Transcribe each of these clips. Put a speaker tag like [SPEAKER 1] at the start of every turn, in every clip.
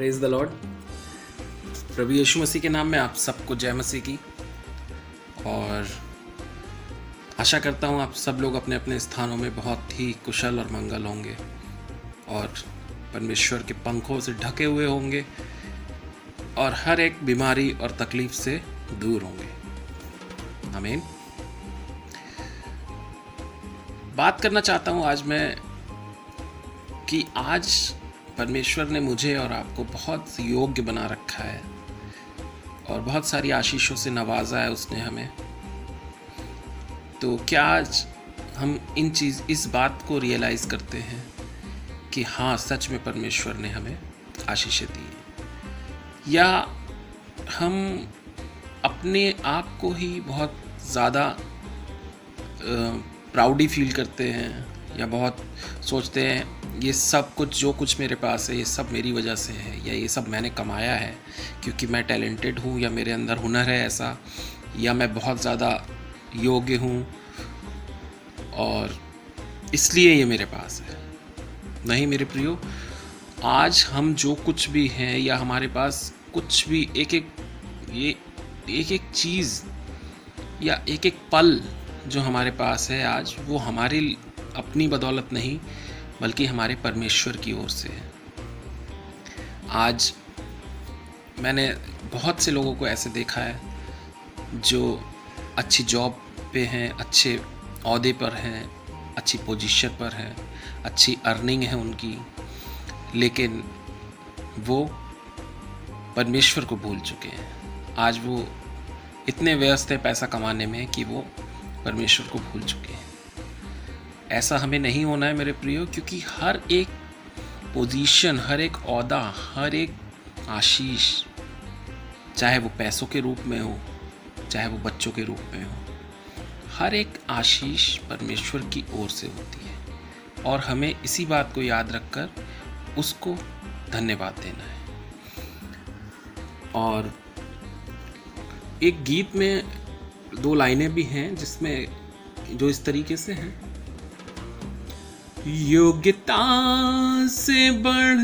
[SPEAKER 1] Praise the lord. प्रभु यीशु मसीह के नाम में आप सबको जय मसीह की। और आशा करता हूँ आप सब लोग अपने अपने स्थानों में बहुत ही कुशल और मंगल होंगे और परमेश्वर के पंखों से ढके हुए होंगे और हर एक बीमारी और तकलीफ से दूर होंगे। आमीन। बात करना चाहता हूँ आज मैं कि आज परमेश्वर ने मुझे और आपको बहुत योग्य बना रखा है और बहुत सारी आशीषों से नवाजा है उसने हमें। तो क्या आज हम इस बात को रियलाइज़ करते हैं कि हाँ, सच में परमेश्वर ने हमें आशीषें दी है, या हम अपने आप को ही बहुत ज़्यादा प्राउडी फील करते हैं या बहुत सोचते हैं ये सब कुछ जो कुछ मेरे पास है ये सब मेरी वजह से है, या ये सब मैंने कमाया है क्योंकि मैं टैलेंटेड हूँ, या मेरे अंदर हुनर है ऐसा, या मैं बहुत ज़्यादा योग्य हूँ और इसलिए ये मेरे पास है। नहीं मेरे प्रियो, आज हम जो कुछ भी हैं या हमारे पास कुछ भी एक एक चीज़ या एक एक पल जो हमारे पास है आज, वो हमारी अपनी बदौलत नहीं बल्कि हमारे परमेश्वर की ओर से है। आज मैंने बहुत से लोगों को ऐसे देखा है जो अच्छी जॉब पे हैं, अच्छे ओहदे पर हैं, अच्छी पोजीशन पर हैं, अच्छी अर्निंग है उनकी, लेकिन वो परमेश्वर को भूल चुके हैं। आज वो इतने व्यस्त हैं पैसा कमाने में कि वो परमेश्वर को भूल चुके हैं। ऐसा हमें नहीं होना है मेरे प्रियो, क्योंकि हर एक पोजीशन, हर एक ओहदा, हर एक आशीष, चाहे वो पैसों के रूप में हो, चाहे वो बच्चों के रूप में हो, हर एक आशीष परमेश्वर की ओर से होती है और हमें इसी बात को याद रखकर उसको धन्यवाद देना है। और एक गीत में 2 लाइनें भी हैं जिसमें जो इस तरीके से हैं, योग्यता से बढ़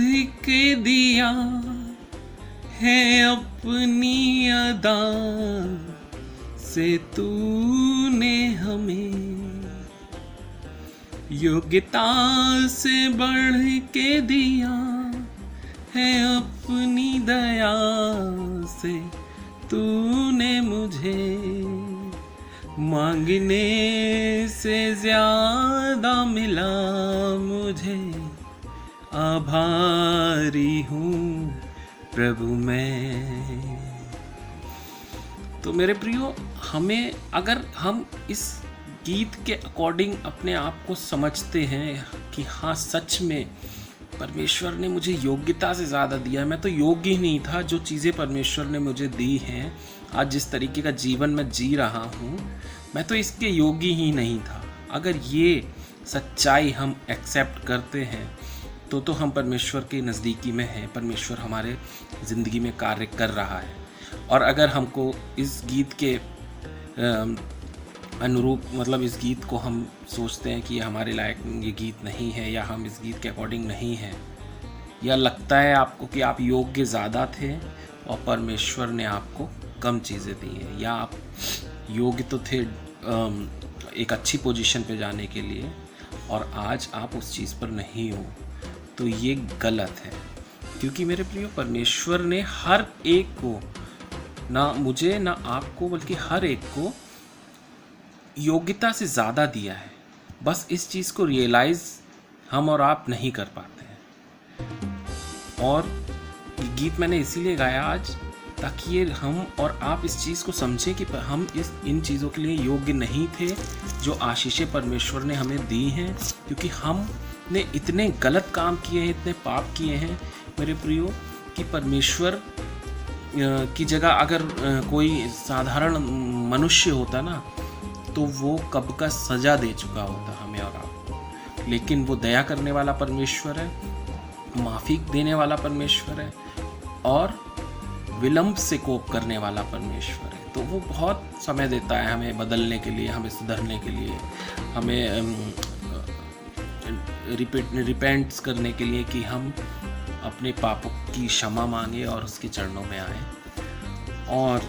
[SPEAKER 1] के दिया है अपनी अदा से तूने हमें, योग्यता से बढ़ के दिया है अपनी दया से तूने मुझे, मांगने से ज्यादा मिला मुझे, आभारी हूँ प्रभु मैं। तो मेरे प्रियो, हमें अगर हम इस गीत के अकॉर्डिंग अपने आप को समझते हैं कि हाँ, सच में परमेश्वर ने मुझे योग्यता से ज़्यादा दिया है, मैं तो योग्य ही नहीं था, जो चीज़ें परमेश्वर ने मुझे दी हैं, आज जिस तरीके का जीवन मैं जी रहा हूँ, मैं तो इसके योग्य ही नहीं था। अगर ये सच्चाई हम एक्सेप्ट करते हैं तो हम परमेश्वर के नज़दीकी में हैं, परमेश्वर हमारे ज़िंदगी में कार्य कर रहा है। और अगर हमको इस गीत के अनुरूप, मतलब इस गीत को हम सोचते हैं कि हमारे लायक ये गीत नहीं है, या हम इस गीत के अकॉर्डिंग नहीं हैं, या लगता है आपको कि आप योग्य ज़्यादा थे और परमेश्वर ने आपको कम चीज़ें दी हैं, या आप योग्य तो थे एक अच्छी पोजीशन पे जाने के लिए और आज आप उस चीज़ पर नहीं हो, तो ये गलत है। क्योंकि मेरे प्रियो, परमेश्वर ने हर एक को, ना मुझे ना आपको, बल्कि हर एक को योग्यता से ज़्यादा दिया है। बस इस चीज़ को रियलाइज़ हम और आप नहीं कर पाते हैं। और ये गीत मैंने इसीलिए गाया आज, ताकि ये हम और आप इस चीज़ को समझें कि हम इन चीज़ों के लिए योग्य नहीं थे जो आशीषें परमेश्वर ने हमें दी हैं, क्योंकि हमने इतने गलत काम किए हैं, इतने पाप किए हैं मेरे प्रियो, कि परमेश्वर की जगह अगर कोई साधारण मनुष्य होता ना, तो वो कब का सज़ा दे चुका होता हमें और आपको। लेकिन वो दया करने वाला परमेश्वर है, माफ़ी देने वाला परमेश्वर है और विलंब से कोप करने वाला परमेश्वर है। तो वो बहुत समय देता है हमें बदलने के लिए, हमें सुधरने के लिए, हमें रिपेंट्स करने के लिए कि हम अपने पापों की क्षमा मांगे और उसके चरणों में आए। और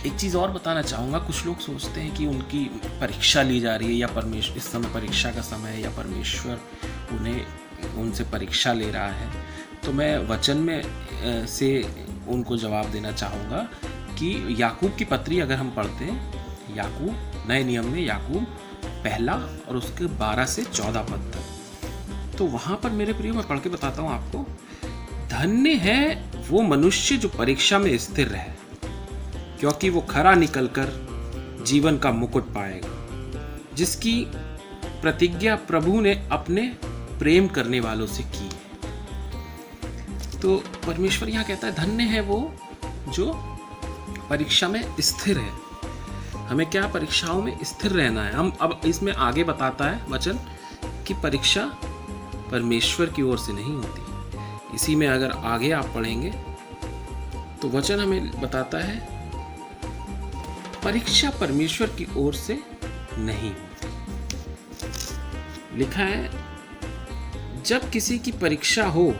[SPEAKER 1] एक चीज़ और बताना चाहूँगा, कुछ लोग सोचते हैं कि उनकी परीक्षा ली जा रही है या परमेश्वर, इस समय परीक्षा का समय है या परमेश्वर उनसे परीक्षा ले रहा है। तो मैं वचन में से उनको जवाब देना चाहूँगा कि याकूब की पत्री अगर हम पढ़ते हैं, याकूब नए नियम में याकूब पहला और उसके 12 से 14 पद तक, तो वहाँ पर मेरे प्रियो मैं पढ़ के बताता हूँ आपको। धन्य है वो मनुष्य जो परीक्षा में स्थिर रहे, क्योंकि वो खरा निकलकर जीवन का मुकुट पाएगा, जिसकी प्रतिज्ञा प्रभु ने अपने प्रेम करने वालों से की है। तो परमेश्वर यहाँ कहता है धन्य है वो जो परीक्षा में स्थिर है। हमें क्या परीक्षाओं में स्थिर रहना है। हम अब इसमें आगे बताता है वचन कि परीक्षा परमेश्वर की ओर से नहीं होती। इसी में अगर आगे आप पढ़ेंगे तो वचन हमें बताता है परीक्षा परमेश्वर की ओर से नहीं होती। लिखा है जब किसी की परीक्षा हो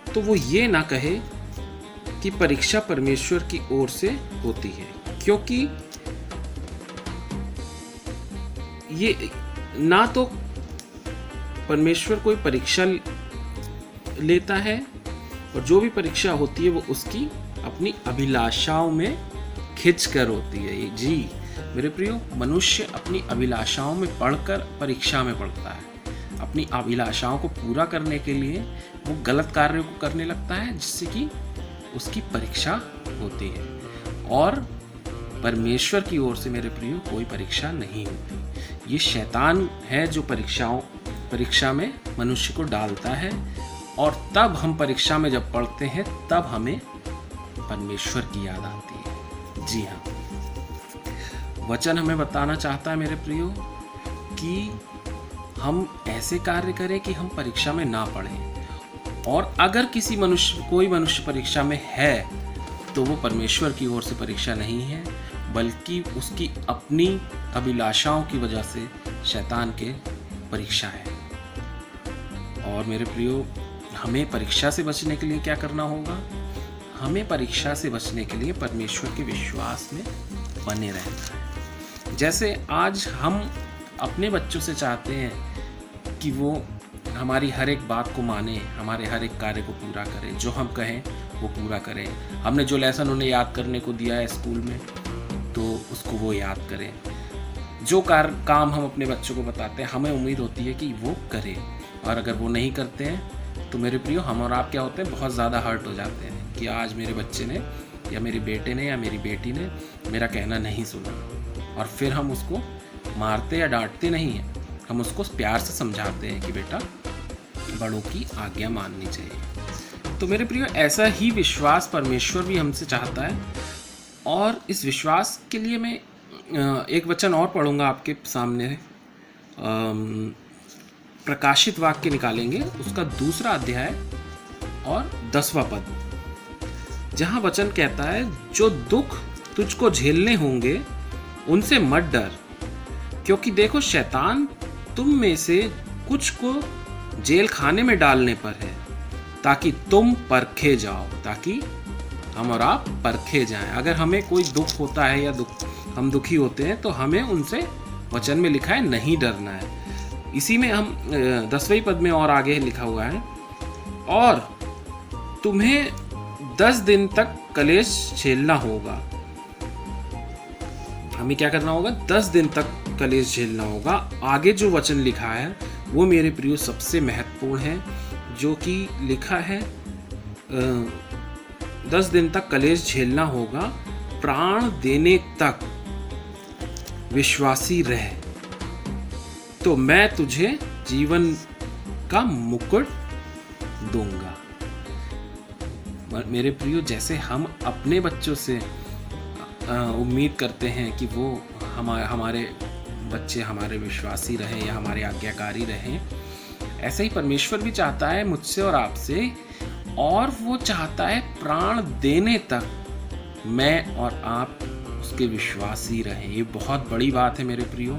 [SPEAKER 1] तो वो ये ना कहे कि परीक्षा परमेश्वर की ओर से होती है, क्योंकि ये ना तो परमेश्वर कोई परीक्षा लेता है, और जो भी परीक्षा होती है वो उसकी अपनी अभिलाषाओं में खिंच कर होती है। जी मेरे प्रियो, मनुष्य अपनी अभिलाषाओं में पढ़कर परीक्षा में पढ़ता है। अपनी अभिलाषाओं को पूरा करने के लिए वो गलत कार्यों को करने लगता है, जिससे कि उसकी परीक्षा होती है। और परमेश्वर की ओर से मेरे प्रियो कोई परीक्षा नहीं होती। ये शैतान है जो परीक्षा में मनुष्य को डालता है, और तब हम परीक्षा में जब पढ़ते हैं तब हमें परमेश्वर की याद आती है। जी हाँ, वचन हमें बताना चाहता है मेरे प्रियो कि हम ऐसे कार्य करें कि हम परीक्षा में ना पढ़ें। और अगर कोई मनुष्य परीक्षा में है तो वो परमेश्वर की ओर से परीक्षा नहीं है, बल्कि उसकी अपनी अभिलाषाओं की वजह से शैतान के परीक्षा है। और मेरे प्रियो, हमें परीक्षा से बचने के लिए क्या करना होगा? हमें परीक्षा से बचने के लिए परमेश्वर के विश्वास में बने रहना है। जैसे आज हम अपने बच्चों से चाहते हैं कि वो हमारी हर एक बात को माने, हमारे हर एक कार्य को पूरा करें, जो हम कहें वो पूरा करें। हमने जो लेसन उन्हें याद करने को दिया है स्कूल में, तो उसको वो याद करें। जो काम हम अपने बच्चों को बताते हैं, हमें उम्मीद होती है कि वो करें, और अगर वो नहीं करते हैं तो मेरे प्रियो, हम और आप क्या होते हैं, बहुत ज़्यादा हर्ट हो जाते हैं कि आज मेरे बच्चे ने या मेरे बेटे ने या मेरी बेटी ने मेरा कहना नहीं सुना। और फिर हम उसको मारते या डांटते नहीं हैं, हम उसको प्यार से समझाते हैं कि बेटा बड़ों की आज्ञा माननी चाहिए। तो मेरे प्रियो, ऐसा ही विश्वास परमेश्वर भी हमसे चाहता है। और इस विश्वास के लिए मैं एक वचन और पढ़ूंगा आपके सामने। प्रकाशित वाक्य निकालेंगे, उसका 2 अध्याय और 10वां पद, जहां वचन कहता है जो दुख तुझको झेलने होंगे उनसे मत डर, क्योंकि देखो शैतान तुम में से कुछ को जेल खाने में डालने पर है, ताकि तुम परखे जाओ, ताकि हम और आप परखे जाएं। अगर हमें कोई दुख होता है या हम दुखी होते हैं तो हमें उनसे, वचन में लिखा है, नहीं डरना है। इसी में हम 10वें पद में और आगे लिखा हुआ है, और तुम्हें 10 दिन तक कलेश झेलना होगा। हमें क्या करना होगा? 10 दिन तक कलेश झेलना होगा। आगे जो वचन लिखा है वो मेरे प्रियो सबसे महत्वपूर्ण है, जो कि लिखा है 10 दिन तक कलेश झेलना होगा, प्राण देने तक विश्वासी रह, तो मैं तुझे जीवन का मुकुट दूंगा। मेरे प्रियो, जैसे हम अपने बच्चों से उम्मीद करते हैं कि वो हमारे बच्चे हमारे विश्वासी रहें या हमारे आज्ञाकारी रहें, ऐसे ही परमेश्वर भी चाहता है मुझसे और आपसे, और वो चाहता है प्राण देने तक मैं और आप उसके विश्वासी रहें। ये बहुत बड़ी बात है मेरे प्रियो।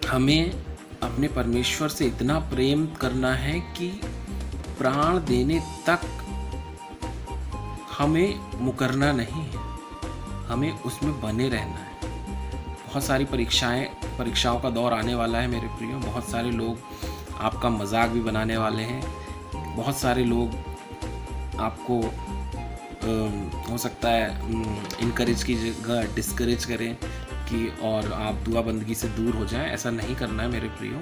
[SPEAKER 1] हमें अपने परमेश्वर से इतना प्रेम करना है कि प्राण देने तक हमें मुकरना नहीं है, हमें उसमें बने रहना है। बहुत सारी परीक्षाओं का दौर आने वाला है मेरे प्रियो। बहुत सारे लोग आपका मजाक भी बनाने वाले हैं, बहुत सारे लोग आपको हो सकता है इनकरेज की जगह डिस्करेज करें कि और आप दुआ बंदगी से दूर हो जाएं। ऐसा नहीं करना है मेरे प्रियो।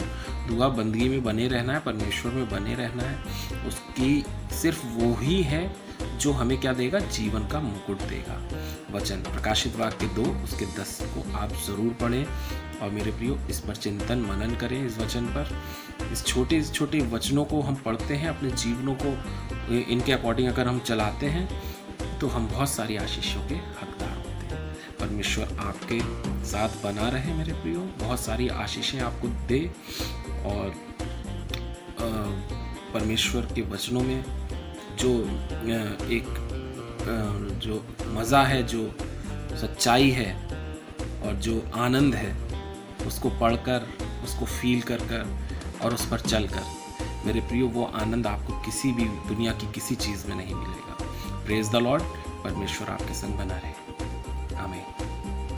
[SPEAKER 1] दुआ बंदगी में बने रहना है, परमेश्वर में बने रहना है। उसकी सिर्फ वो ही है जो हमें क्या देगा, जीवन का मुकुट देगा। वचन प्रकाशित वाक्य 2 उसके 10 को आप ज़रूर पढ़ें और मेरे प्रियो इस पर चिंतन मनन करें। इस वचन पर, इस छोटे छोटे वचनों को हम पढ़ते हैं, अपने जीवनों को इनके अकॉर्डिंग अगर हम चलाते हैं तो हम बहुत सारी आशीषों के हकदार होते हैं। परमेश्वर आपके साथ बना रहे मेरे प्रियो, बहुत सारी आशीषें आपको दे और परमेश्वर के वचनों में जो एक जो मज़ा है, जो सच्चाई है और जो आनंद है, उसको पढ़कर, उसको फील कर और उस पर चलकर मेरे प्रियो वो आनंद आपको किसी भी दुनिया की किसी चीज़ में नहीं मिलेगा। Praise the Lord. परमेश्वर आपके संग बना रहे। आमीन।